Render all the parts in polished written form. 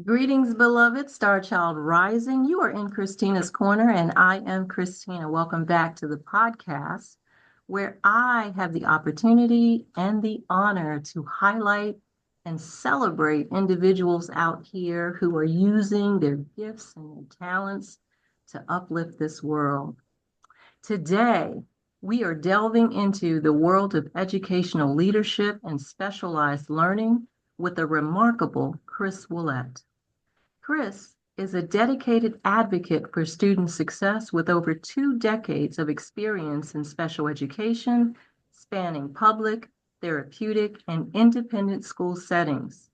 Greetings, beloved Star Child Rising. You are in Christina's Corner, and I am Christina. Welcome back to the podcast where I have the opportunity and the honor to highlight and celebrate individuals out here who are using their gifts and their talents to uplift this world. Today, we are delving into the world of educational leadership and specialized learning with the remarkable Chris Ouellette. Chris is a dedicated advocate for student success with over 2 decades of experience in special education, spanning public, therapeutic, and independent school settings.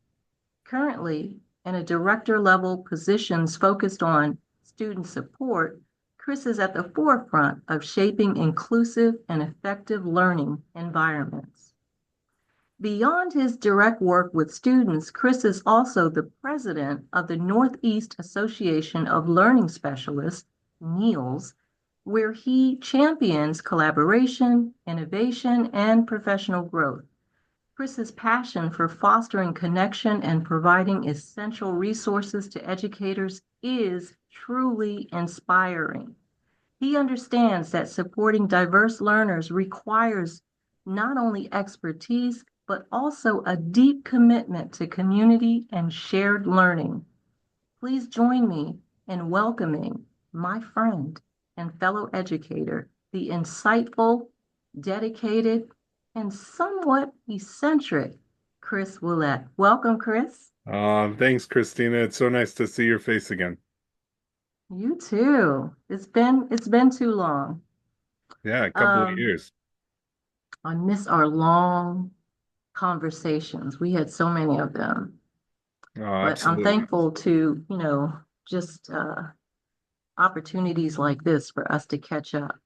Currently, in a director level positions focused on student support, Chris is at the forefront of shaping inclusive and effective learning environments. Beyond his direct work with students, Chris is also the president of the Northeast Association of Learning Specialists, NEALS, where he champions collaboration, innovation, and professional growth. Chris's passion for fostering connection and providing essential resources to educators is truly inspiring. He understands that supporting diverse learners requires not only expertise, but also a deep commitment to community and shared learning. Please join me in welcoming my friend and fellow educator, the insightful, dedicated, and somewhat eccentric Chris Ouellette. Welcome, Chris. Thanks, Christina. It's so nice to see your face again. You too. It's been too long. Yeah, a couple of Um, years. I miss our long conversations. We had so many of them, Oh, but I'm absolutely. thankful to, just opportunities like this for us to catch up.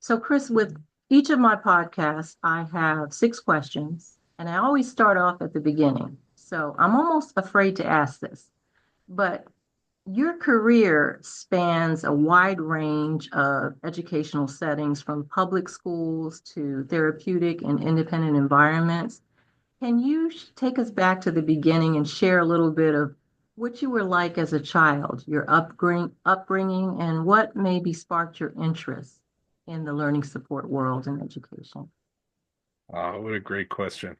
So, Chris, with each of my podcasts, I have 6 questions, and I always start off at the beginning. So I'm almost afraid to ask this, but your career spans a wide range of educational settings from public schools to therapeutic and independent environments. Can you take us back to the beginning and share a little bit of what you were like as a child, your upbringing, and what maybe sparked your interest in the learning support world and education? What a great question.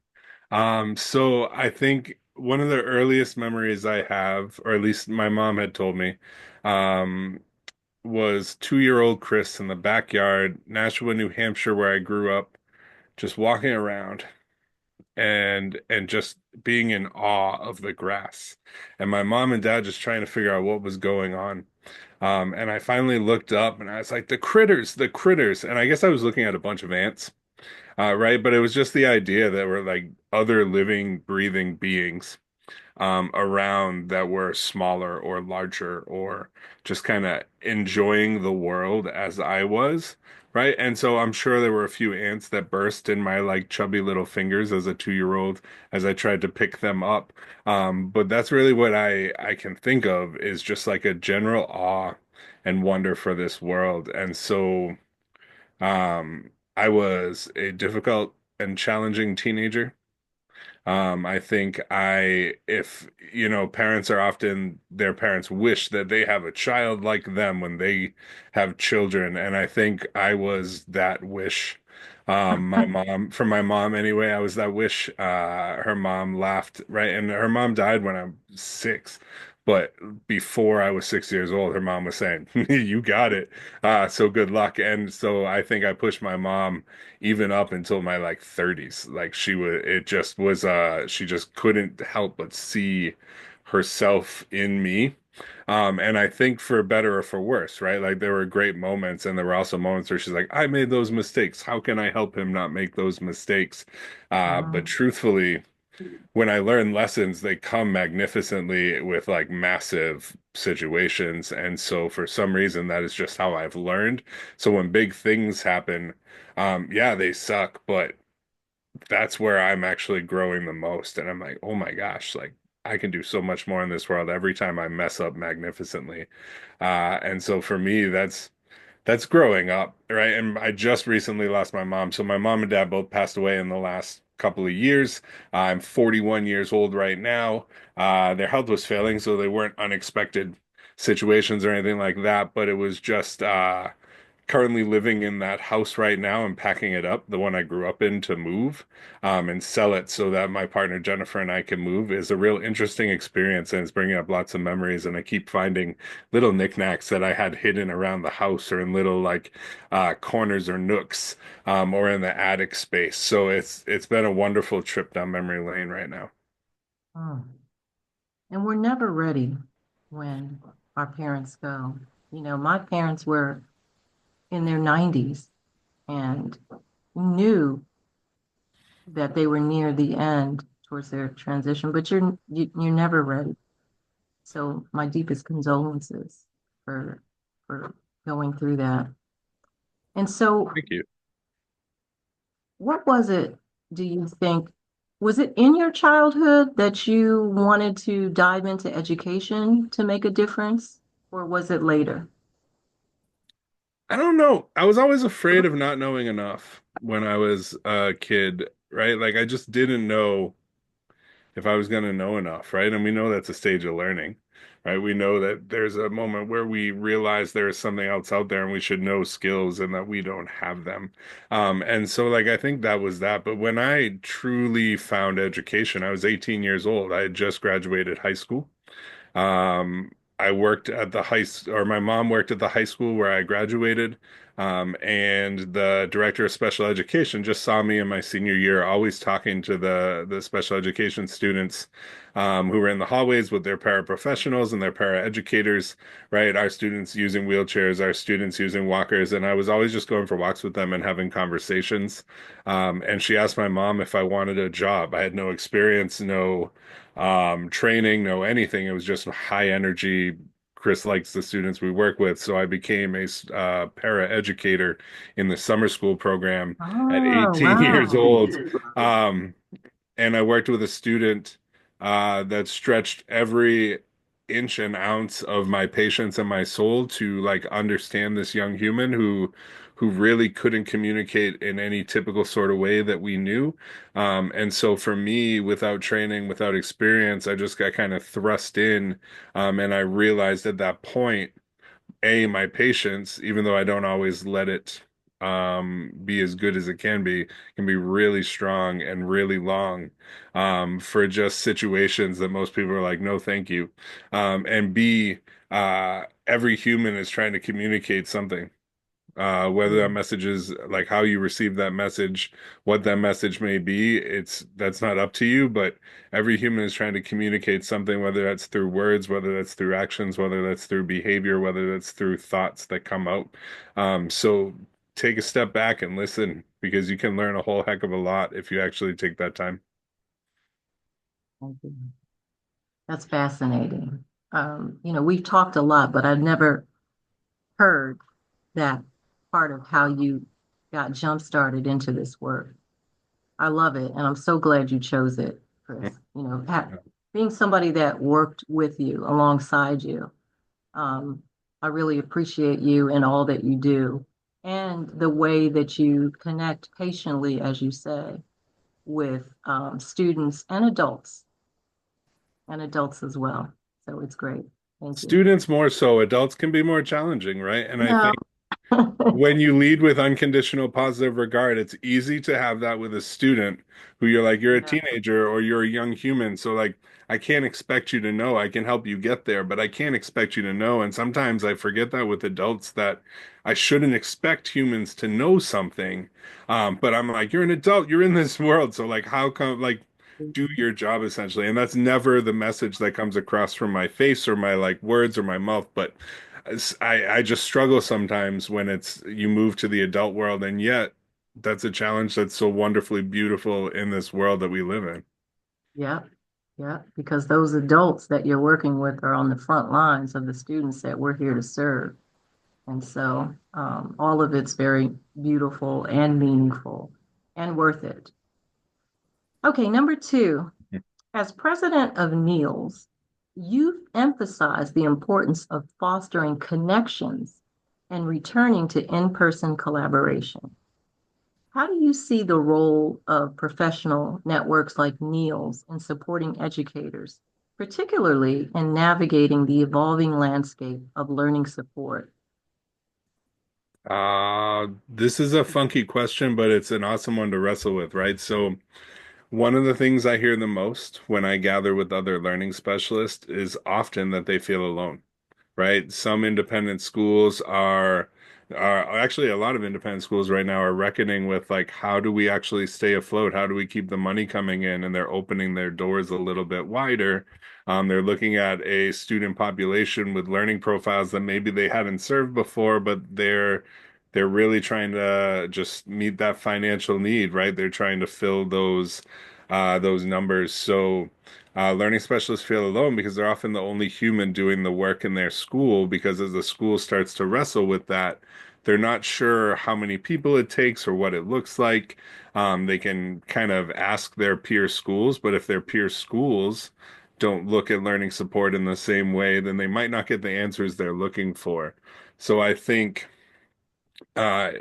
So I think one of the earliest memories I have, or at least my mom had told me, um, was 2-year-old Chris in the backyard, Nashua, New Hampshire, where I grew up, just walking around and just being in awe of the grass. And my mom and dad just trying to figure out what was going on. And I finally looked up and I was like, the critters, the critters. And I guess I was looking at a bunch of ants, right? But it was just the idea that we're like other living, breathing beings around that were smaller or larger or just kind of enjoying the world as I was, right? And so I'm sure there were a few ants that burst in my like chubby little fingers as a 2-year-old as I tried to pick them up. But that's really what I can think of is just like a general awe and wonder for this world. And so I was a difficult and challenging teenager. I think if, parents are often, their parents wish that they have a child like them when they have children. And I think I was that wish. For my mom anyway, I was that wish. Her mom laughed, right? And her mom died when I'm 6. But before I was 6 years old, her mom was saying, "You got it. So good luck." And so I think I pushed my mom even up until my like 30s. Like it just was, she just couldn't help but see herself in me. And I think for better or for worse, right? Like there were great moments, and there were also moments where she's like, I made those mistakes. How can I help him not make those mistakes? But Wow. truthfully, when I learn lessons, they come magnificently with like massive situations. And so for some reason, that is just how I've learned. So when big things happen, yeah, they suck, but that's where I'm actually growing the most. And I'm like, oh my gosh, like I can do so much more in this world every time I mess up magnificently. And so for me, that's growing up, right? And I just recently lost my mom. So my mom and dad both passed away in the last couple of years. I'm 41 years old right now. Their health was failing, so they weren't unexpected situations or anything like that, but it was just currently living in that house right now and packing it up, the one I grew up in, to move and sell it so that my partner Jennifer and I can move is a real interesting experience, and it's bringing up lots of memories. And I keep finding little knickknacks that I had hidden around the house or in little like corners or nooks or in the attic space. So it's been a wonderful trip down memory lane right now. Oh. And we're never ready when our parents go. You know, my parents were in their 90s and knew that they were near the end towards their transition, but you're never ready. So my deepest condolences for for going through that. And so Thank you. what was it, do you think, was it in your childhood that you wanted to dive into education to make a difference, or was it later? I don't know. I was always afraid of not knowing enough when I was a kid, right? Like I just didn't know if I was going to know enough, right? And we know that's a stage of learning, right? We know that there's a moment where we realize there is something else out there and we should know skills and that we don't have them. And so, like, I think that was that. But when I truly found education, I was 18 years old. I had just graduated high school. I worked at the or my mom worked at the high school where I graduated. And the director of special education just saw me in my senior year, always talking to the special education students who were in the hallways with their paraprofessionals and their paraeducators, right? Our students using wheelchairs, our students using walkers, and I was always just going for walks with them and having conversations. And she asked my mom if I wanted a job. I had no experience, no training, no anything. It was just high energy. Chris likes the students we work with, so I became a para educator in the summer school program at Oh, 18 years wow. old. Um, and I worked with a student that stretched every inch and ounce of my patience and my soul to like understand this young human who really couldn't communicate in any typical sort of way that we knew. And so for me, without training, without experience, I just got kind of thrust in, and I realized at that point my patience, even though I don't always let it be as good as it can be really strong and really long for just situations that most people are like, no, thank you. And B, every human is trying to communicate something. Whether that message is like how you receive that message, what that message may be, that's not up to you, but every human is trying to communicate something, whether that's through words, whether that's through actions, whether that's through behavior, whether that's through thoughts that come out. So take a step back and listen because you can learn a whole heck of a lot if you actually take that time. Thank you. That's fascinating. You know, we've talked a lot, but I've never heard that part of how you got jump started into this work. I love it, and I'm so glad you chose it, Chris. You know, being somebody that worked with you, alongside you, um, I really appreciate you and all that you do, and the way that you connect patiently, as you say, with students and adults as well. So it's great. Thank you. Students more so, adults can be more challenging, right? And I No. think when you lead with unconditional positive regard, it's easy to have that with a student who you're like, you're a Yeah. teenager or you're a young human. So, like, I can't expect you to know. I can help you get there, but I can't expect you to know. And sometimes I forget that with adults that I shouldn't expect humans to know something. But I'm like, you're an adult, you're in this world. So, like, how come, like, do your job essentially? And that's never the message that comes across from my face or my like words or my mouth, but I just struggle sometimes when it's you move to the adult world, and yet that's a challenge that's so wonderfully beautiful in this world that we live in. Yeah. Yeah. Because those adults that you're working with are on the front lines of the students that we're here to serve. And so all of it's very beautiful and meaningful and worth it. Okay, number two, as president of NEALS, you've emphasized the importance of fostering connections and returning to in-person collaboration. How do you see the role of professional networks like NEALS in supporting educators, particularly in navigating the evolving landscape of learning support? This is a funky question, but it's an awesome one to wrestle with, right? So, one of the things I hear the most when I gather with other learning specialists is often that they feel alone, right? Some independent schools are actually a lot of independent schools right now are reckoning with like how do we actually stay afloat? How do we keep the money coming in? And they're opening their doors a little bit wider. They're looking at a student population with learning profiles that maybe they hadn't served before, but they're really trying to just meet that financial need, right? They're trying to fill those numbers. So learning specialists feel alone because they're often the only human doing the work in their school because as the school starts to wrestle with that, they're not sure how many people it takes or what it looks like. They can kind of ask their peer schools, but if their peer schools don't look at learning support in the same way, then they might not get the answers they're looking for. So I think uh,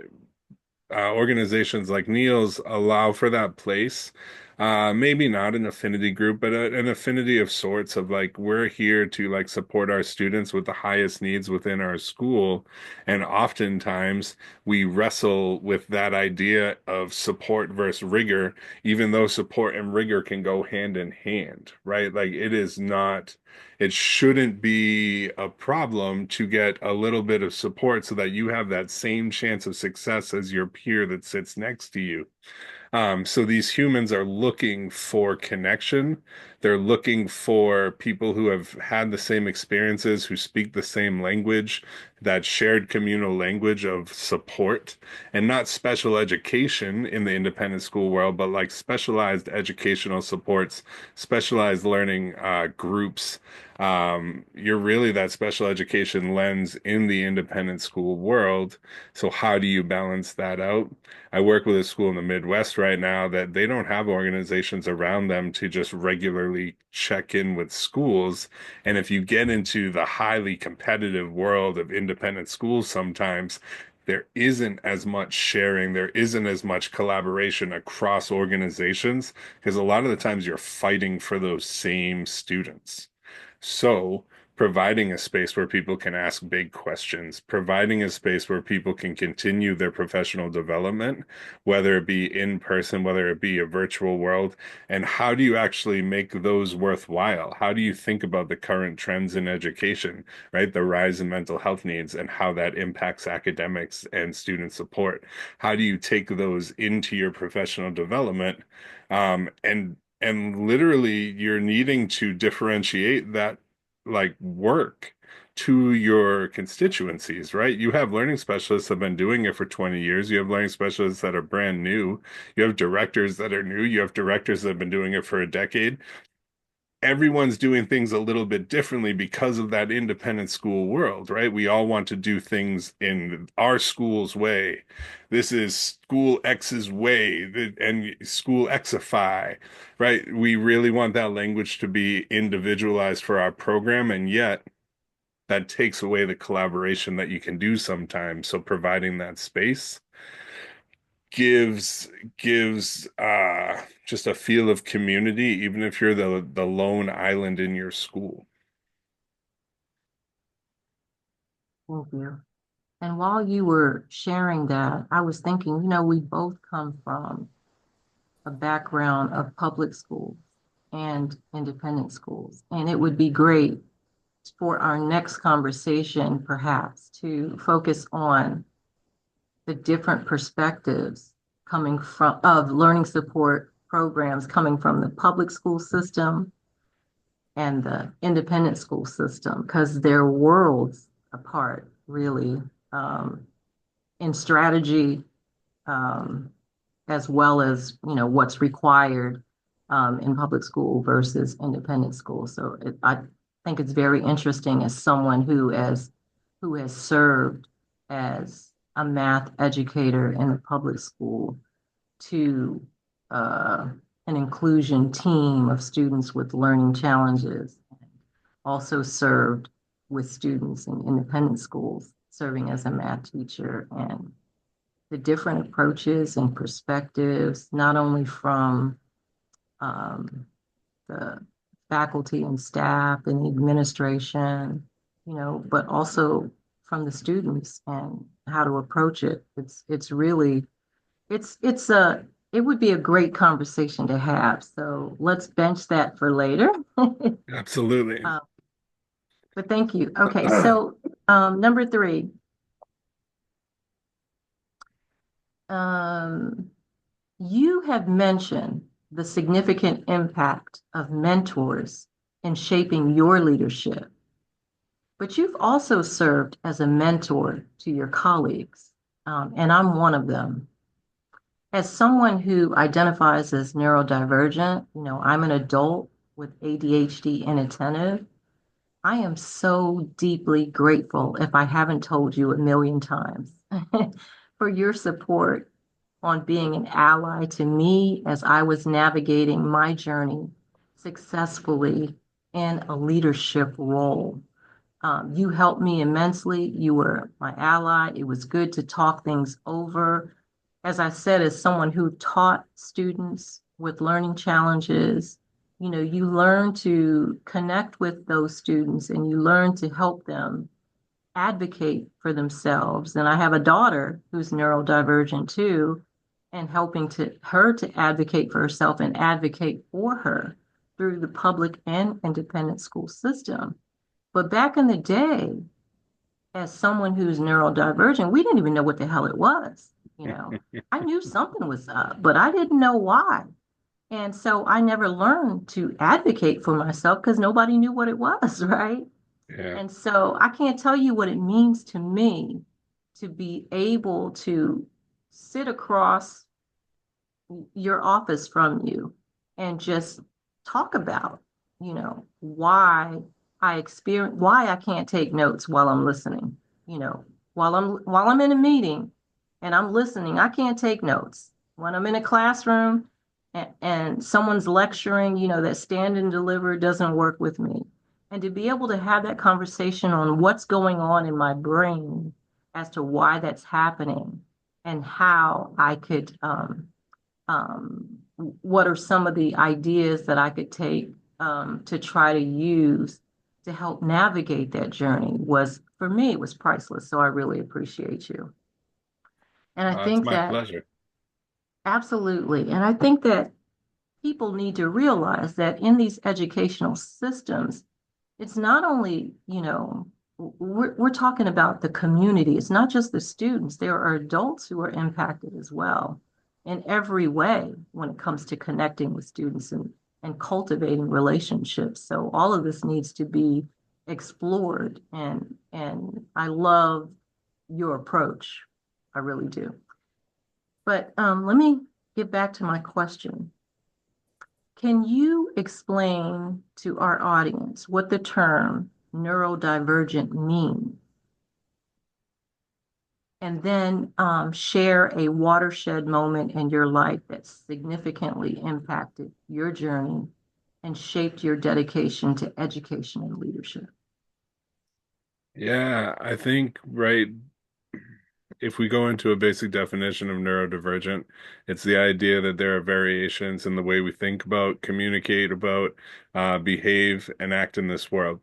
organizations like NEALS allow for that place. Maybe not an affinity group, but an affinity of sorts of like we're here to like support our students with the highest needs within our school. And oftentimes we wrestle with that idea of support versus rigor, even though support and rigor can go hand in hand, right? Like it is not it shouldn't be a problem to get a little bit of support so that you have that same chance of success as your peer that sits next to you. So these humans are looking for connection. They're looking for people who have had the same experiences, who speak the same language, that shared communal language of support, and not special education in the independent school world, but like specialized educational supports, specialized learning groups. You're really that special education lens in the independent school world. So how do you balance that out? I work with a school in the Midwest right now that they don't have organizations around them to just regularly check in with schools. And if you get into the highly competitive world of independent schools, sometimes there isn't as much sharing, there isn't as much collaboration across organizations because a lot of the times you're fighting for those same students. So, providing a space where people can ask big questions, providing a space where people can continue their professional development, whether it be in person, whether it be a virtual world, and how do you actually make those worthwhile? How do you think about the current trends in education, right? The rise in mental health needs and how that impacts academics and student support. How do you take those into your professional development? And literally you're needing to differentiate that like work to your constituencies, right? You have learning specialists that have been doing it for 20 years. You have learning specialists that are brand new. You have directors that are new. You have directors that have been doing it for a decade. Everyone's doing things a little bit differently because of that independent school world, right? We all want to do things in our school's way. This is school X's way, and school Xify, right? We really want that language to be individualized for our program, and yet that takes away the collaboration that you can do sometimes. So providing that space gives just a feel of community, even if you're the lone island in your school. Thank you. And while you were sharing that, I was thinking, we both come from a background of public schools and independent schools. And it would be great for our next conversation, perhaps, to focus on the different perspectives coming from of learning support programs coming from the public school system and the independent school system, because they're worlds apart, really, in strategy, um, as well as what's required in public school versus independent school. So I think it's very interesting as someone who has served as a math educator in the public school to uh, an inclusion team of students with learning challenges. Also served with students in independent schools, serving as a math teacher and the different approaches and perspectives, not only from um, the faculty and staff and the administration, but also from the students and how to approach it. It's really it's a it would be a great conversation to have. So let's bench that for later. Absolutely. Uh, but thank you. Okay, so number three, um, you have mentioned the significant impact of mentors in shaping your leadership, but you've also served as a mentor to your colleagues, and I'm one of them. As someone who identifies as neurodivergent, I'm an adult with ADHD inattentive. I am so deeply grateful, if I haven't told you a million times, for your support on being an ally to me as I was navigating my journey successfully in a leadership role. You helped me immensely. You were my ally. It was good to talk things over. As I said, as someone who taught students with learning challenges, you learn to connect with those students and you learn to help them advocate for themselves. And I have a daughter who's neurodivergent too, and helping her to advocate for herself and advocate for her through the public and independent school system. But back in the day, as someone who's neurodivergent, we didn't even know what the hell it was. I knew something was up, but I didn't know why. And so I never learned to advocate for myself because nobody knew what it was, right? Yeah. And so I can't tell you what it means to me to be able to sit across your office from you and just talk about, why I can't take notes while I'm listening. While I'm in a meeting and I'm listening, I can't take notes. When I'm in a classroom and someone's lecturing, that stand and deliver doesn't work with me. And to be able to have that conversation on what's going on in my brain as to why that's happening and how I could what are some of the ideas that I could take to try to use to help navigate that journey was, for me, it was priceless. So I really appreciate you. And I It's think my that pleasure. absolutely. And I think that people need to realize that in these educational systems, it's not only, we're talking about the community. It's not just the students. There are adults who are impacted as well in every way when it comes to connecting with students and cultivating relationships. So all of this needs to be explored. And I love your approach. I really do. But let me get back to my question. Can you explain to our audience what the term neurodivergent means? And then share a watershed moment in your life that significantly impacted your journey and shaped your dedication to education and leadership. Yeah, I think right if we go into a basic definition of neurodivergent, it's the idea that there are variations in the way we think about, communicate about, behave, and act in this world.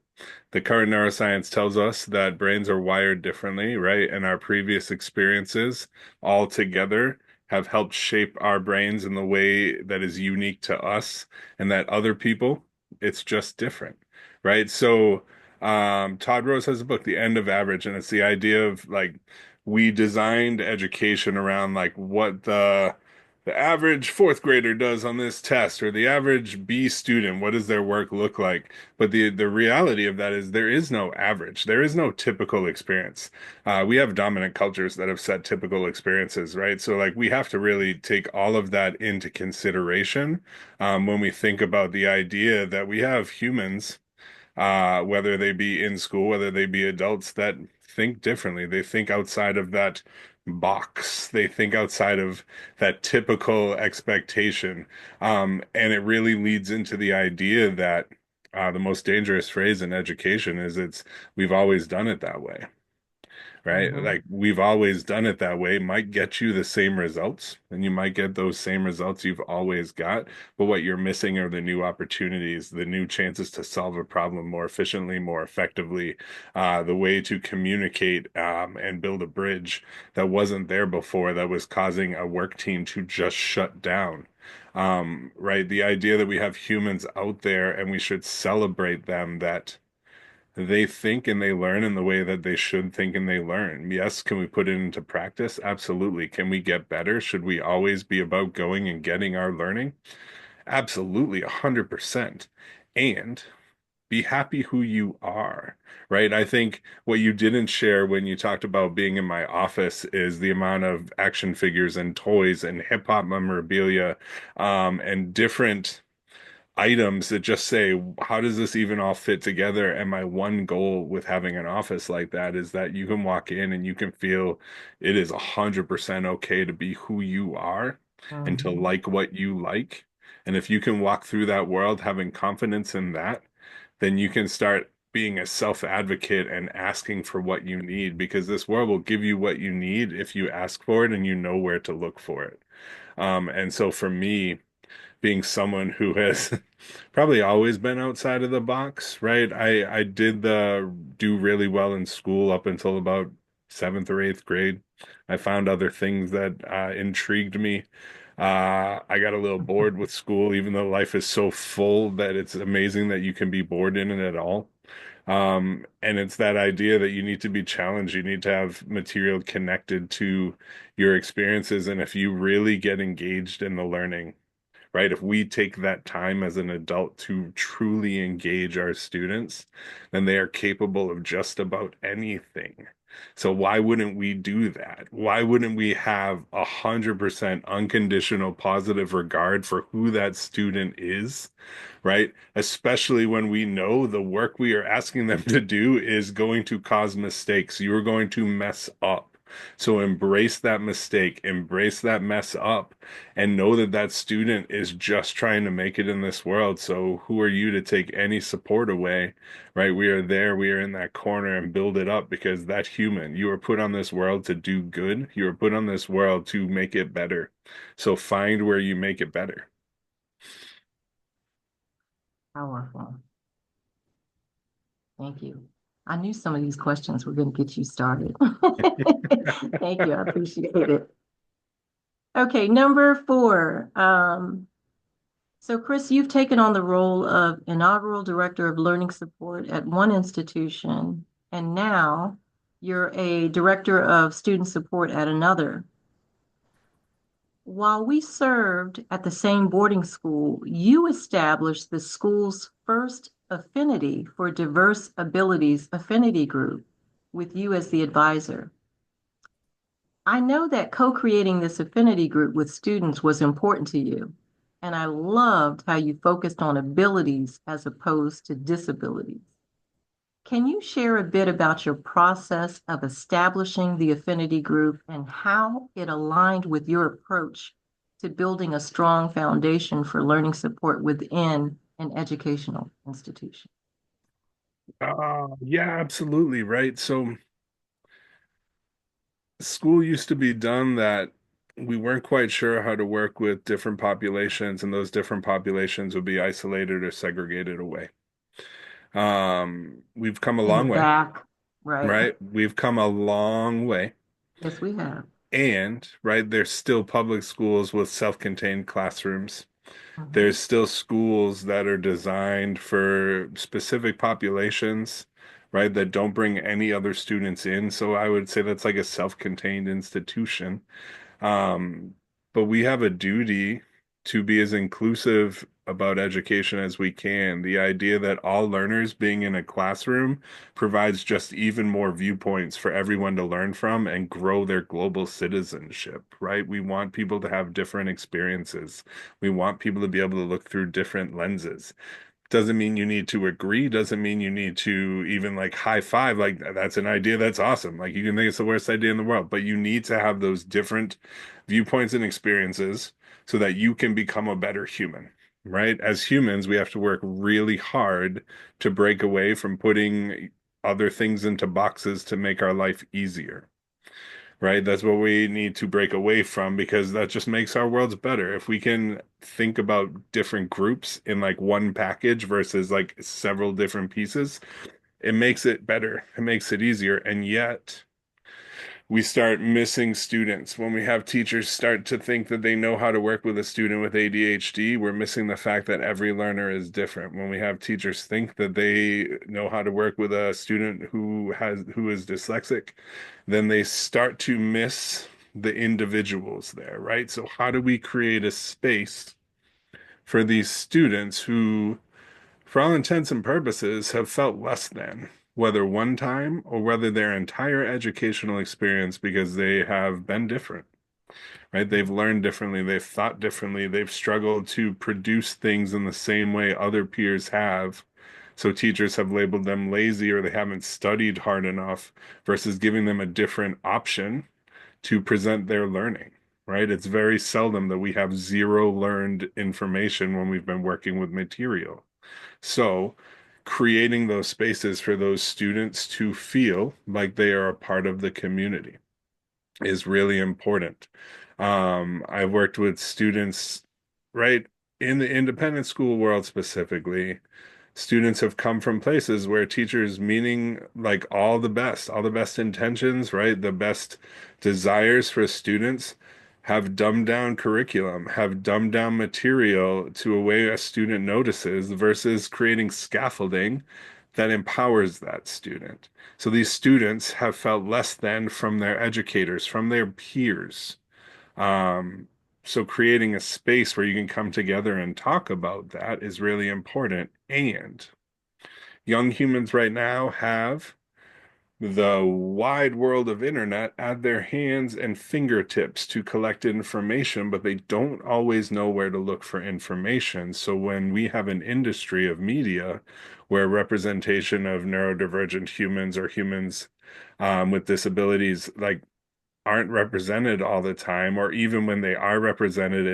The current neuroscience tells us that brains are wired differently, right? And our previous experiences all together have helped shape our brains in the way that is unique to us, and that other people, it's just different, right? So, Todd Rose has a book, The End of Average, and it's the idea of like we designed education around like what the average fourth grader does on this test or the average B student, what does their work look like? But the reality of that is there is no average. There is no typical experience. We have dominant cultures that have set typical experiences, right? So like we have to really take all of that into consideration when we think about the idea that we have humans whether they be in school, whether they be adults that think differently. They think outside of that box. They think outside of that typical expectation. And it really leads into the idea that the most dangerous phrase in education is we've always done it that way. right? Mm-hmm. Like we've always done it that way, might get you the same results, and you might get those same results you've always got, but what you're missing are the new opportunities, the new chances to solve a problem more efficiently, more effectively, the way to communicate and build a bridge that wasn't there before that was causing a work team to just shut down. Right? The idea that we have humans out there and we should celebrate them, that they think and they learn in the way that they should think and they learn. Yes, can we put it into practice? Absolutely. Can we get better? Should we always be about going and getting our learning? Absolutely, 100%. And be happy who you are, right? I think what you didn't share when you talked about being in my office is the amount of action figures and toys and hip hop memorabilia, and different items that just say, how does this even all fit together? And my one goal with having an office like that is that you can walk in and you can feel it is 100% okay to be who you are and to Mm-hmm. like what you like. And if you can walk through that world having confidence in that, then you can start being a self-advocate and asking for what you need, because this world will give you what you need if you ask for it and you know where to look for it. And so for me, being someone who has probably always been outside of the box, right? I did the do really well in school up until about seventh or eighth grade. I found other things that intrigued me. I got a little bored with school, even though life is so full that it's amazing that you can be bored in it at all. And it's that idea that you need to be challenged. You need to have material connected to your experiences. And if you really get engaged in the learning, right? If we take that time as an adult to truly engage our students, then they are capable of just about anything. So why wouldn't we do that? Why wouldn't we have 100% unconditional positive regard for who that student is, right? Especially when we know the work we are asking them to do is going to cause mistakes. You're going to mess up. So embrace that mistake, embrace that mess up, and know that that student is just trying to make it in this world. So who are you to take any support away, right? We are there, we are in that corner and build it up, because that human, you are put on this world to do good. You are put on this world to make it better. So find where you make it better. Powerful. Thank you. I knew some of these questions were going to get you started. Thank you. I appreciate it. Okay, number four. So, Chris, you've taken on the role of inaugural director of learning support at one institution, and now you're a director of student support at another. While we served at the same boarding school, you established the school's first Affinity for Diverse Abilities Affinity Group with you as the advisor. I know that co-creating this affinity group with students was important to you, and I loved how you focused on abilities as opposed to disabilities. Can you share a bit about your process of establishing the affinity group and how it aligned with your approach to building a strong foundation for learning support within an educational institution? Yeah, absolutely, right. So school used to be done that we weren't quite sure how to work with different populations, and those different populations would be isolated or segregated away. We've come a In the long way, back, right? right? We've come a long way. Yes, we have. And, right, there's still public schools with self-contained classrooms. Mhm. There's still schools that are designed for specific populations, right, that don't bring any other students in. So I would say that's like a self-contained institution. Um, but we have a duty to be as inclusive about education as we can. The idea that all learners being in a classroom provides just even more viewpoints for everyone to learn from and grow their global citizenship, right? We want people to have different experiences. We want people to be able to look through different lenses. Doesn't mean you need to agree, doesn't mean you need to even like high five. Like that's an idea that's awesome. Like you can think it's the worst idea in the world, but you need to have those different viewpoints and experiences so that you can become a better human, right? As humans, we have to work really hard to break away from putting other things into boxes to make our life easier, right? That's what we need to break away from because that just makes our worlds better. If we can think about different groups in like one package versus like several different pieces, it makes it better. It makes it easier. And yet, we start missing students. When we have teachers start to think that they know how to work with a student with ADHD, we're missing the fact that every learner is different. When we have teachers think that they know how to work with a student who is dyslexic, then they start to miss the individuals there, right? So how do we create a space for these students who, for all intents and purposes, have felt less than, whether one time or whether their entire educational experience, because they have been different, right? They've learned differently, they've thought differently, they've struggled to produce things in the same way other peers have. So teachers have labeled them lazy or they haven't studied hard enough versus giving them a different option to present their learning, right? It's very seldom that we have zero learned information when we've been working with material. So, creating those spaces for those students to feel like they are a part of the community is really important. I've worked with students, right, in the independent school world specifically. Students have come from places where teachers, meaning like all the best intentions, right, the best desires for students, have dumbed down curriculum, have dumbed down material to a way a student notices versus creating scaffolding that empowers that student. So these students have felt less than from their educators, from their peers. Um, so creating a space where you can come together and talk about that is really important. And young humans right now have the wide world of internet at their hands and fingertips to collect information, but they don't always know where to look for information. So when we have an industry of media where representation of neurodivergent humans or humans with disabilities like aren't represented all the time, or even when they are represented,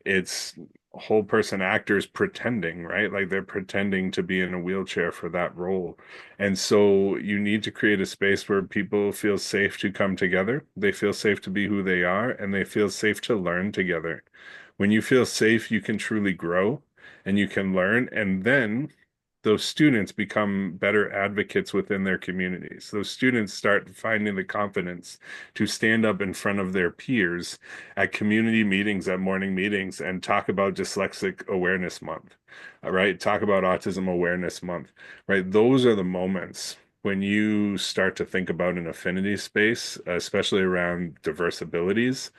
it's whole person actors pretending, right? Like they're pretending to be in a wheelchair for that role. And so you need to create a space where people feel safe to come together. They feel safe to be who they are, and they feel safe to learn together. When you feel safe, you can truly grow and you can learn, and then those students become better advocates within their communities. Those students start finding the confidence to stand up in front of their peers at community meetings, at morning meetings, and talk about Dyslexic Awareness Month, right? Talk about Autism Awareness Month, right? Those are the moments when you start to think about an affinity space, especially around diverse abilities,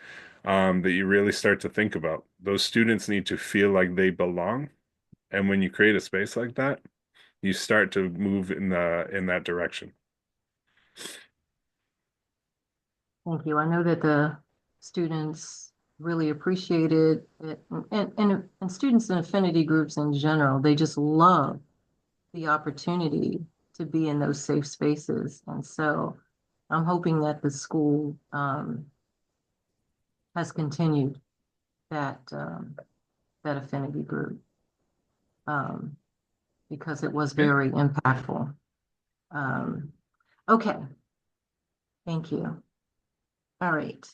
that you really start to think about. Those students need to feel like they belong. And when you create a space like that, you start to move in that direction. Thank you. I know that the students really appreciated it, and students in affinity groups in general, they just love the opportunity to be in those safe spaces. And so I'm hoping that the school has continued that affinity group um, because it was Yeah. very impactful. Um, okay, thank you. All right.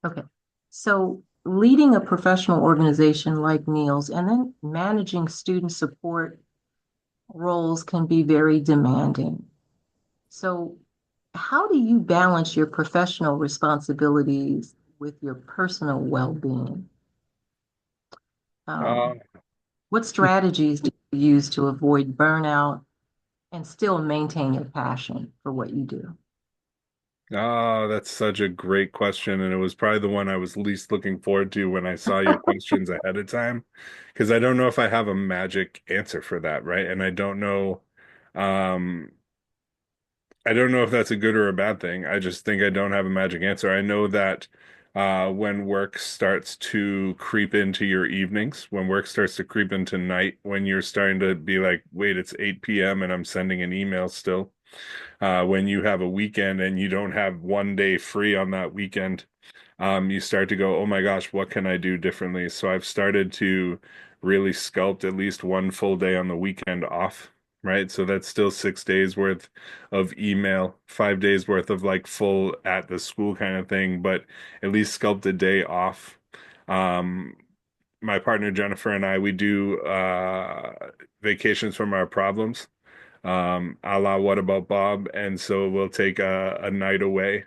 Okay. So leading a professional organization like NEALS and then managing student support roles can be very demanding. So how do you balance your professional responsibilities with your personal well-being? Uh, What strategies do you use to avoid burnout and still maintain your passion for what you do? oh, that's such a great question. And it was probably the one I was least looking forward to when I saw your questions ahead of time. Because I don't know if I have a magic answer for that, right? And um, I don't know if that's a good or a bad thing. I just think I don't have a magic answer. I know that when work starts to creep into your evenings, when work starts to creep into night, when you're starting to be like, wait, it's 8 p.m. and I'm sending an email still, when you have a weekend and you don't have one day free on that weekend, you start to go, oh my gosh, what can I do differently? So I've started to really sculpt at least one full day on the weekend off, right? So that's still 6 days worth of email, 5 days worth of like full at the school kind of thing, but at least sculpt a day off. Um, my partner Jennifer and I, we do vacations from our problems, a la What About Bob? And so we'll take a night away,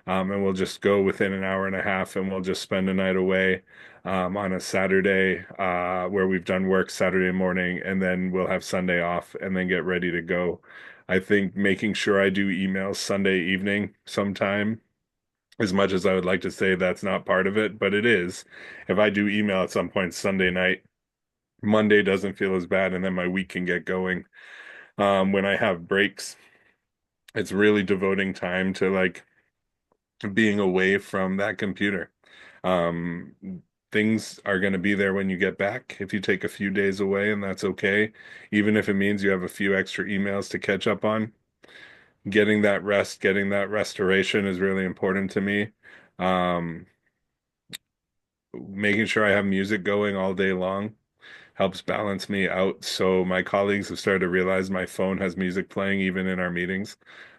and we'll just go within an hour and a half, and we'll just spend a night away, on a Saturday, where we've done work Saturday morning, and then we'll have Sunday off, and then get ready to go. I think making sure I do emails Sunday evening sometime, as much as I would like to say that's not part of it, but it is. If I do email at some point Sunday night, Monday doesn't feel as bad, and then my week can get going. When I have breaks, it's really devoting time to like being away from that computer. Um, Things are going to be there when you get back if you take a few days away, and that's okay. Even if it means you have a few extra emails to catch up on, getting that rest, getting that restoration is really important to me. Um, Making sure I have music going all day long helps balance me out. So my colleagues have started to realize my phone has music playing even in our meetings,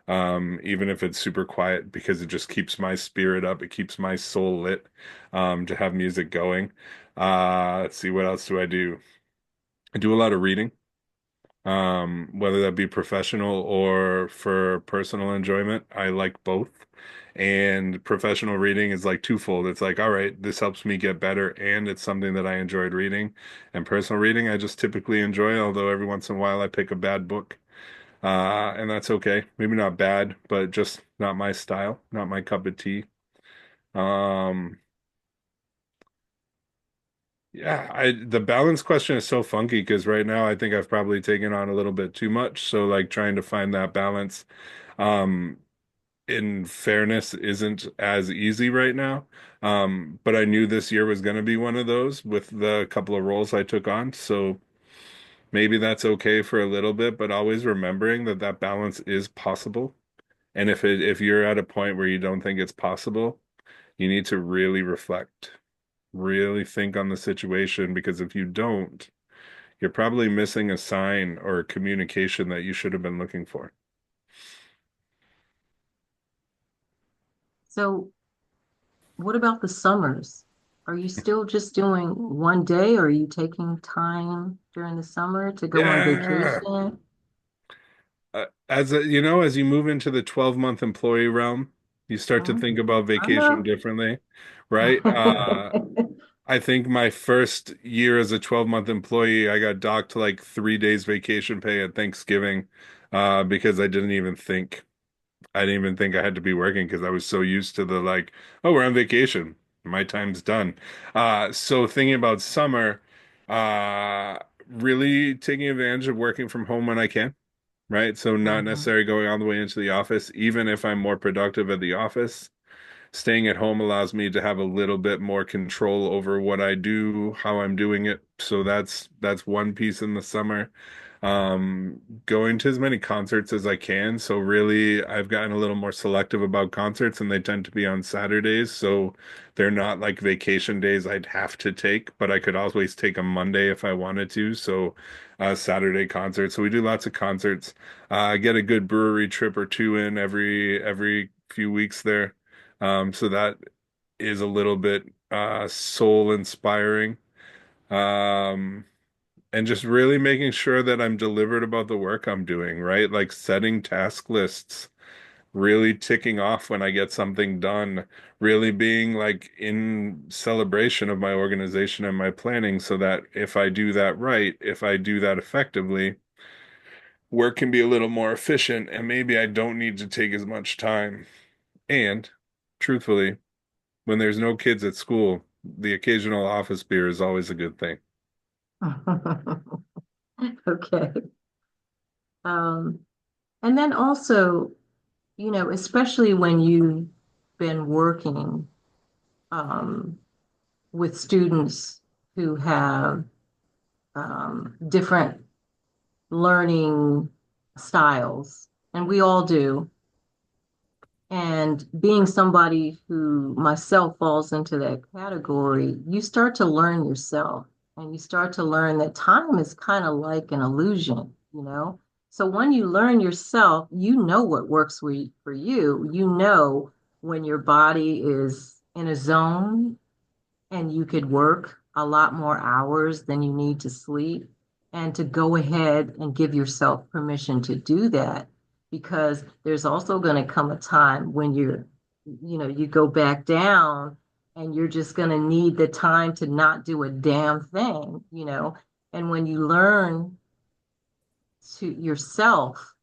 even if it's super quiet, because it just keeps my spirit up. It keeps my soul lit, to have music going. Let's see, what else do I do? I do a lot of reading, whether that be professional or for personal enjoyment. I like both. And professional reading is like twofold. It's like, all right, this helps me get better, and it's something that I enjoyed reading. And personal reading, I just typically enjoy, although every once in a while I pick a bad book. And that's okay. Maybe not bad, but just not my style, not my cup of tea. Um, yeah, the balance question is so funky because right now I think I've probably taken on a little bit too much. So like trying to find that balance, um, in fairness, isn't as easy right now. But I knew this year was going to be one of those with the couple of roles I took on. So maybe that's okay for a little bit, but always remembering that that balance is possible. And if you're at a point where you don't think it's possible, you need to really reflect, really think on the situation, because if you don't, you're probably missing a sign or a communication that you should have been looking for. So what about the summers? Are you still just doing one day, or are you taking time during the summer to go on Yeah. vacation? As you move into the 12-month employee realm, you start to think Mhm. about I vacation know. differently, right? I think my first year as a 12-month employee, I got docked like 3 days vacation pay at Thanksgiving, because I didn't even think I had to be working because I was so used to the like, oh, we're on vacation. My time's done. So thinking about summer, uh, really taking advantage of working from home when I can, right? So not Mhm. necessarily going all the way into the office, even if I'm more productive at the office. Staying at home allows me to have a little bit more control over what I do, how I'm doing it. So that's one piece in the summer. Going to as many concerts as I can. So really, I've gotten a little more selective about concerts, and they tend to be on Saturdays. So they're not like vacation days I'd have to take, but I could always take a Monday if I wanted to. So Saturday concerts. So we do lots of concerts. Get a good brewery trip or two in every few weeks there. So that is a little bit soul inspiring. Um, and just really making sure that I'm delivered about the work I'm doing, right? Like setting task lists, really ticking off when I get something done, really being like in celebration of my organization and my planning so that if I do that right, if I do that effectively, work can be a little more efficient and maybe I don't need to take as much time. And truthfully, when there's no kids at school, the occasional office beer is always a good thing. Okay. Um, and then also, especially when you've been working um, with students who have different learning styles, and we all do. And being somebody who myself falls into that category, you start to learn yourself and you start to learn that time is kind of like an illusion, you know? So when you learn yourself, you know what works for you. You know when your body is in a zone and you could work a lot more hours than you need to sleep and to go ahead and give yourself permission to do that because there's also going to come a time when you go back down and you're just going to need the time to not do a damn thing. And when you learn to yourself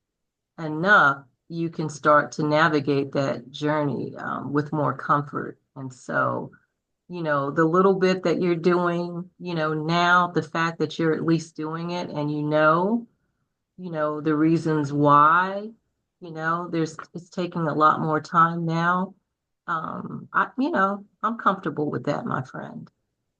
enough, you can start to navigate that journey with more comfort. And so, the little bit that you're doing, now, the fact that you're at least doing it and the reasons why, it's taking a lot more time now. I'm comfortable with that, my friend.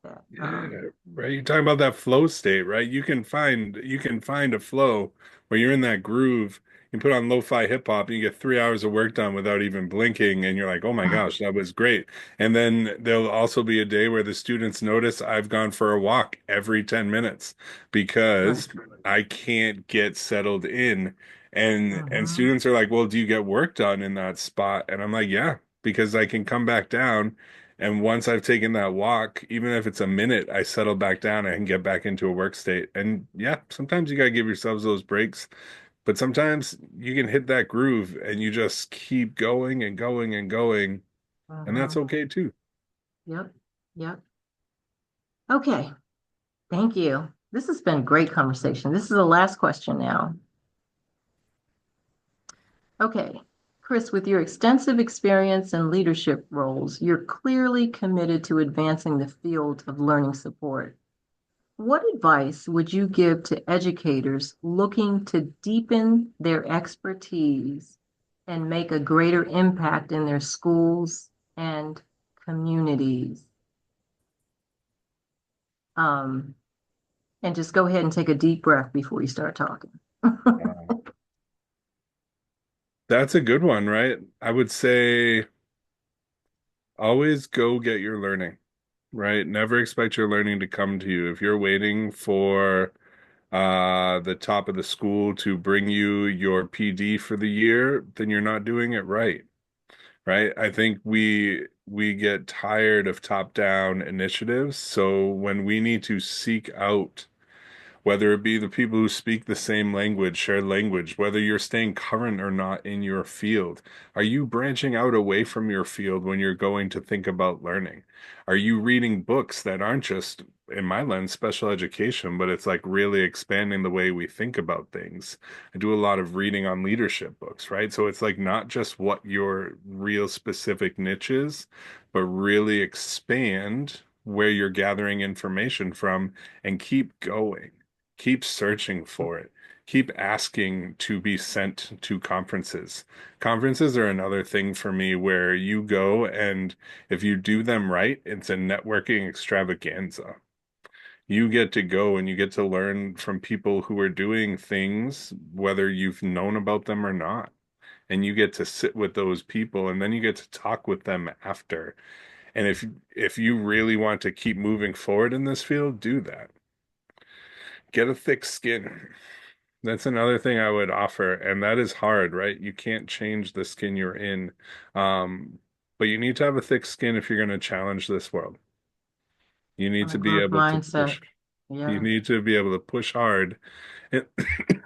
That, Yeah, right. You're talking about that flow state, right? You can find a flow where you're in that groove. You put on lo-fi hip hop, and you get 3 hours of work done without even blinking, and you're like, "Oh my gosh, that was great." And then there'll also be a day where the students notice I've gone for a walk every 10 minutes right. because I can't get settled in. And Hmm. students are like, "Well, do you get work done in that spot?" And I'm like, "Yeah, because I can come back down." And once I've taken that walk, even if it's a minute, I settle back down and get back into a work state. And yeah, sometimes you gotta give yourselves those breaks, but sometimes you can hit that groove and you just keep going and going and going, and that's Hmm. okay too. Yep. Yep. Okay. Thank you. This has been a great conversation. This is the last question now. Okay. Chris, with your extensive experience in leadership roles, you're clearly committed to advancing the field of learning support. What advice would you give to educators looking to deepen their expertise and make a greater impact in their schools and communities? Um, and just go ahead and take a deep breath before you start talking. Wow. That's a good one, right? I would say always go get your learning, right? Never expect your learning to come to you. If you're waiting for the top of the school to bring you your PD for the year, then you're not doing it right. Right? I think we get tired of top-down initiatives, so when we need to seek out whether it be the people who speak the same language, share language, whether you're staying current or not in your field. Are you branching out away from your field when you're going to think about learning? Are you reading books that aren't just, in my lens, special education, but it's like really expanding the way we think about things? I do a lot of reading on leadership books, right? So it's like not just what your real specific niche is, but really expand where you're gathering information from and keep going. Keep searching for it. Keep asking to be sent to conferences. Conferences are another thing for me where you go and if you do them right, it's a networking extravaganza. You get to go and you get to learn from people who are doing things, whether you've known about them or not. And you get to sit with those people and then you get to talk with them after. And if you really want to keep moving forward in this field, do that. Get a thick skin. That's another thing I would offer, and that is hard, right? You can't change the skin you're in. But you need to have a thick skin if you're going to challenge this world. You need And a to be growth able to mindset. push. You Yeah. need to be able to push hard. And,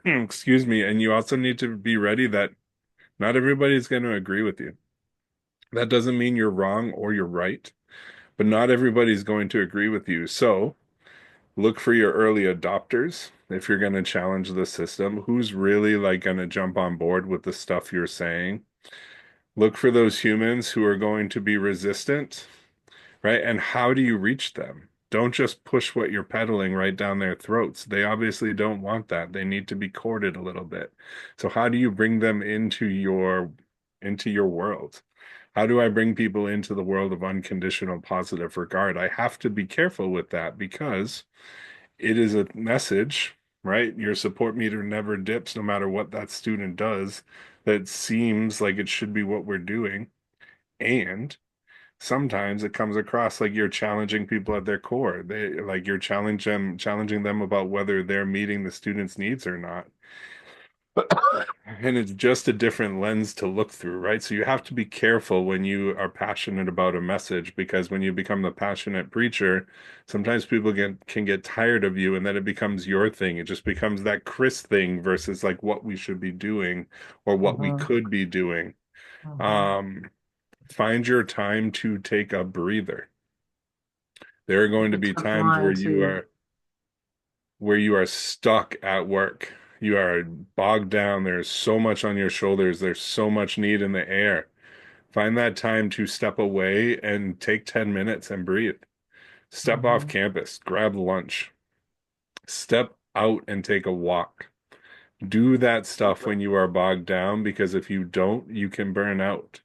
excuse me. And you also need to be ready that not everybody's going to agree with you. That doesn't mean you're wrong or you're right, but not everybody's going to agree with you. So, look for your early adopters if you're going to challenge the system. Who's really like going to jump on board with the stuff you're saying? Look for those humans who are going to be resistant, right? And how do you reach them? Don't just push what you're peddling right down their throats. They obviously don't want that. They need to be courted a little bit. So how do you bring them into your world? How do I bring people into the world of unconditional positive regard? I have to be careful with that because it is a message. right? Your support meter never dips no matter what that student does. That seems like it should be what we're doing. And sometimes it comes across like you're challenging people at their core. They like you're challenging them about whether they're meeting the student's needs or not. And it's just a different lens to look through, right? So you have to be careful when you are passionate about a message because when you become the passionate preacher, sometimes people can get tired of you and then it becomes your thing. It just becomes that Chris thing versus like what we should be doing or what we Mhm, could be doing. mhm. Um, find your time to take a breather. There are going That's to a be tough times line too. where you are stuck at work. You are bogged down. There's so much on your shoulders. There's so much need in the air. Find that time to step away and take 10 minutes and breathe. Step off Mhm. campus, grab lunch, step out and take a walk. Do that stuff when you are bogged down because if you don't, you can burn out.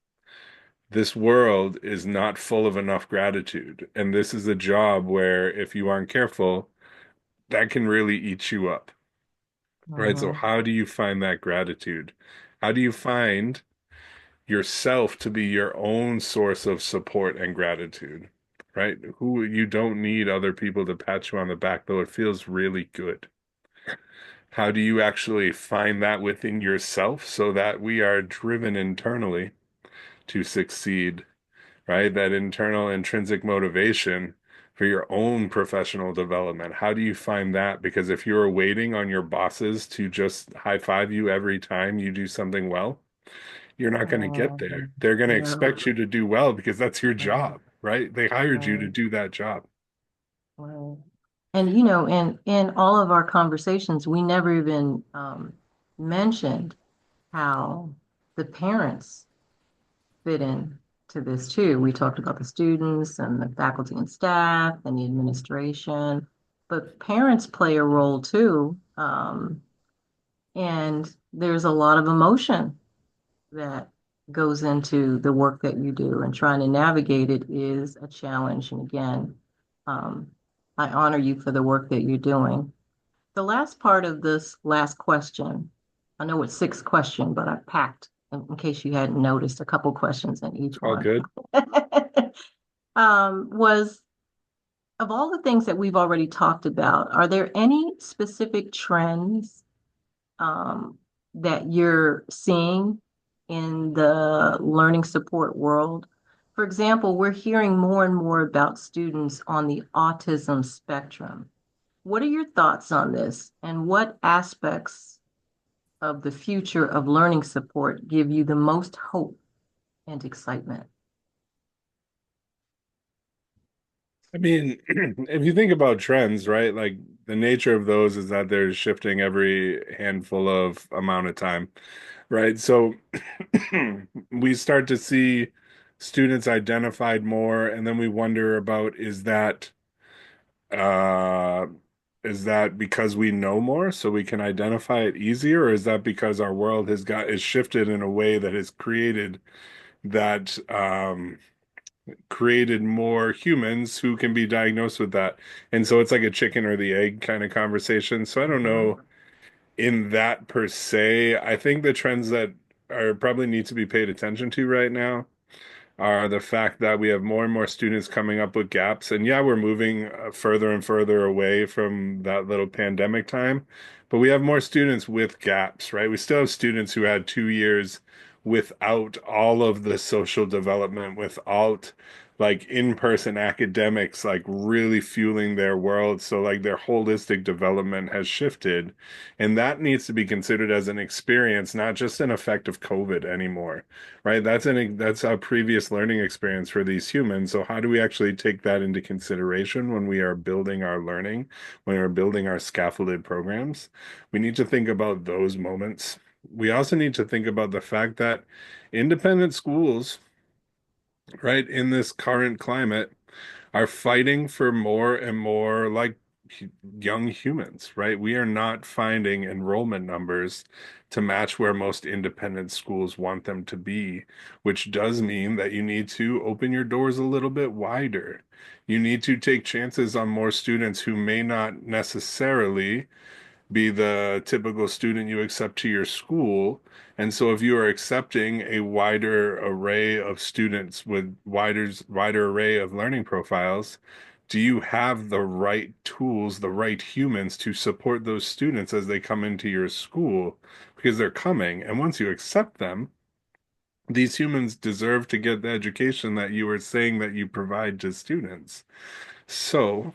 This world is not full of enough gratitude. And this is a job where if you aren't careful, that can really eat you up. Right? So Mhm. how do you find that gratitude? How do you find yourself to be your own source of support and gratitude? Right? Who you don't need other people to pat you on the back, though it feels really good. How do you actually find that within yourself so that we are driven internally to succeed, right? That internal intrinsic motivation for your own professional development. How do you find that? Because if you're waiting on your bosses to just high five you every time you do something well, you're not going to get there. Mhm. They're going to No, expect you to do well because that's your right, job, right? They hired you to right, do that job. right. And in all of our conversations, we never even mentioned how the parents fit in to this too. We talked about the students and the faculty and staff and the administration, but parents play a role too. And there's a lot of emotion that goes into the work that you do, and trying to navigate it is a challenge. And again, um, I honor you for the work that you're doing. The last part of this last question, I know it's six questions, but I packed, in case you hadn't noticed, a couple questions in each All one. good. Was of all the things that we've already talked about, are there any specific trends um, that you're seeing in the learning support world? For example, we're hearing more and more about students on the autism spectrum. What are your thoughts on this, and what aspects of the future of learning support give you the most hope and excitement? I mean, if you think about trends, right? Like the nature of those is that they're shifting every handful of amount of time, right? So we start to see students identified more, and then we wonder about uh is that because we know more so we can identify it easier, or is that because our world is shifted in a way that has that created more humans who can be diagnosed with that. And so it's like a chicken or the egg kind of conversation. So I don't know Mhm. in that per se. I think the trends that are probably need to be paid attention to right now are the fact that we have more and more students coming up with gaps. And yeah, we're moving further and further away from that little pandemic time, but we have more students with gaps, right? We still have students who had 2 years without all of the social development, without like in-person academics, like really fueling their world. So like their holistic development has shifted. And that needs to be considered as an experience, not just an effect of COVID anymore, right? That's a previous learning experience for these humans. So how do we actually take that into consideration when we are building our learning, when we're building our scaffolded programs? We need to think about those moments. We also need to think about the fact that independent schools, right, in this current climate are fighting for more and more like young humans, right? We are not finding enrollment numbers to match where most independent schools want them to be, which does mean that you need to open your doors a little bit wider. You need to take chances on more students who may not necessarily be the typical student you accept to your school. And so if you are accepting a wider array of students with wider array of learning profiles, do you have the right tools, the right humans to support those students as they come into your school? Because they're coming, and once you accept them, these humans deserve to get the education that you were saying that you provide to students. So,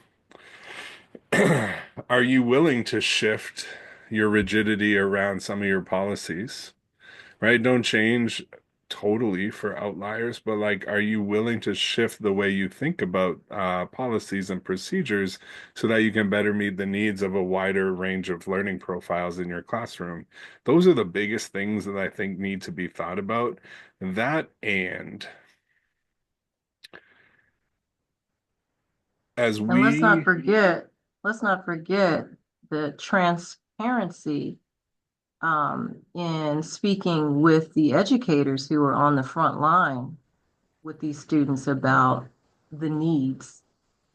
are you willing to shift your rigidity around some of your policies, right? Don't change totally for outliers, but like, are you willing to shift the way you think about policies and procedures so that you can better meet the needs of a wider range of learning profiles in your classroom? Those are the biggest things that I think need to be thought about. That and as And we, let's not forget the transparency in speaking with the educators who are on the front line with these students about the needs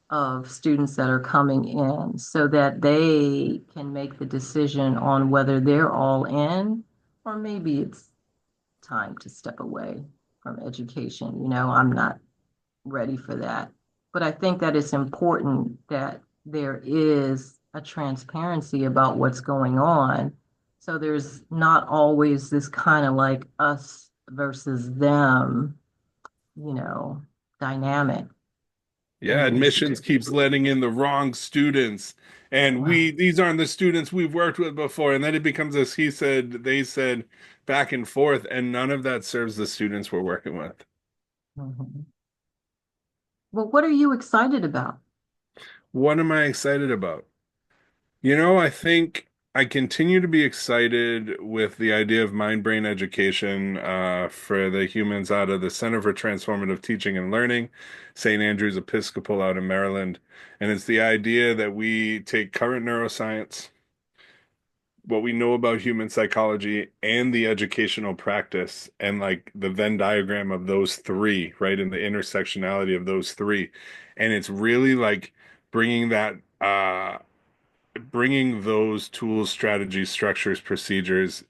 of students that are coming in so that they can make the decision on whether they're all in or maybe it's time to step away from education. I'm not ready for that. But I think that it's important that there is a transparency about what's going on. So there's not always this kind of like us versus them, you know, dynamic in yeah, the admissions institute. keeps letting in the wrong students. And Right. these aren't the students we've worked with before. And then it becomes this he said, they said back and forth. And none of that serves the students we're working with. Mhm. Well, what are you excited about? What am I excited about? I think I continue to be excited with the idea of mind-brain education for the humans out of the Center for Transformative Teaching and Learning, St. Andrew's Episcopal out in Maryland. And it's the idea that we take current neuroscience, what we know about human psychology, and the educational practice, and like the Venn diagram of those three, right? And the intersectionality of those three. And it's really like bringing that bringing those tools, strategies, structures, procedures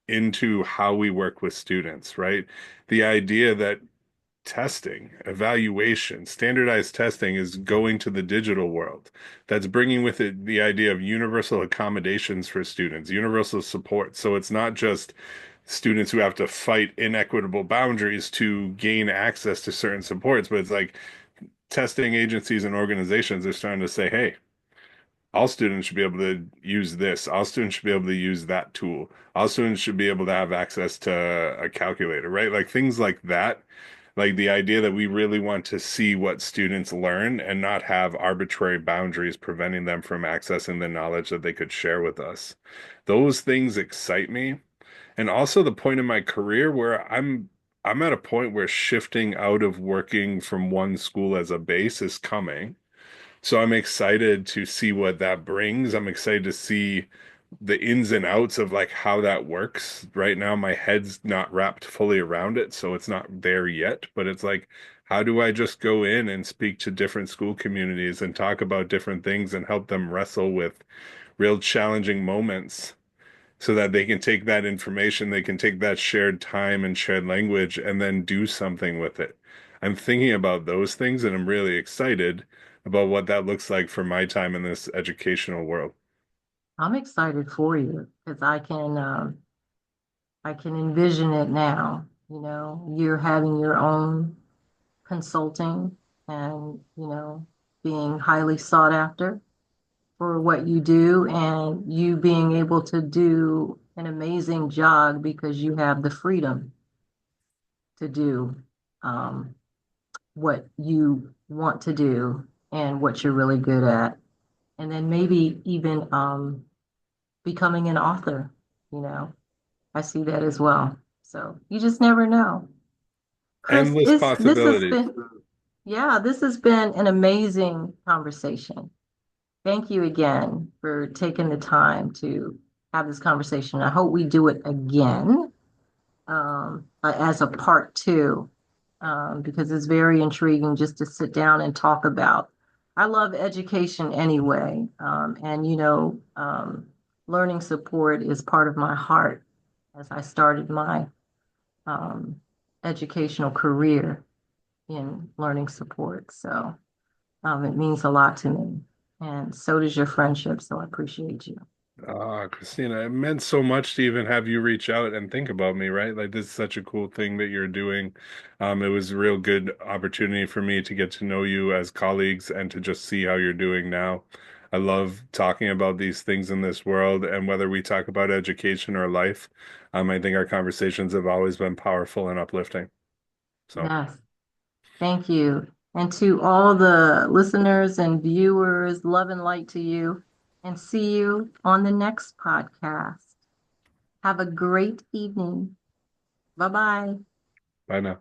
into how we work with students, right? The idea that testing, evaluation, standardized testing is going to the digital world. That's bringing with it the idea of universal accommodations for students, universal support. So it's not just students who have to fight inequitable boundaries to gain access to certain supports, but it's like testing agencies and organizations are starting to say, hey, all students should be able to use this. All students should be able to use that tool. All students should be able to have access to a calculator, right? Like things like that. Like the idea that we really want to see what students learn and not have arbitrary boundaries preventing them from accessing the knowledge that they could share with us. Those things excite me. And also the point in my career where I'm at a point where shifting out of working from one school as a base is coming. So I'm excited to see what that brings. I'm excited to see the ins and outs of like how that works. Right now, my head's not wrapped fully around it, so it's not there yet. But it's like, how do I just go in and speak to different school communities and talk about different things and help them wrestle with real challenging moments so that they can take that information, they can take that shared time and shared language and then do something with it. I'm thinking about those things and I'm really excited about what that looks like for my time in this educational world. I'm excited for you because I can envision it now. You're having your own consulting and, being highly sought after for what you do and you being able to do an amazing job because you have the freedom to do um, what you want to do and what you're really good at. And then maybe even becoming an author, you know, I see that as well. So you just never know. Chris, Endless this has possibilities. been, yeah, this has been an amazing conversation. Thank you again for taking the time to have this conversation. I hope we do it again as a part two, because it's very intriguing just to sit down and talk about. I love education anyway. And, learning support is part of my heart as I started my um, educational career in learning support. So it means a lot to me. And so does your friendship. So I appreciate you. Christina, it meant so much to even have you reach out and think about me, right? Like this is such a cool thing that you're doing. It was a real good opportunity for me to get to know you as colleagues and to just see how you're doing now. I love talking about these things in this world, and whether we talk about education or life, I think our conversations have always been powerful and uplifting. So, Yes. Thank you. And to all the listeners and viewers, love and light to you. And see you on the next podcast. Have a great evening. Bye bye. bye now.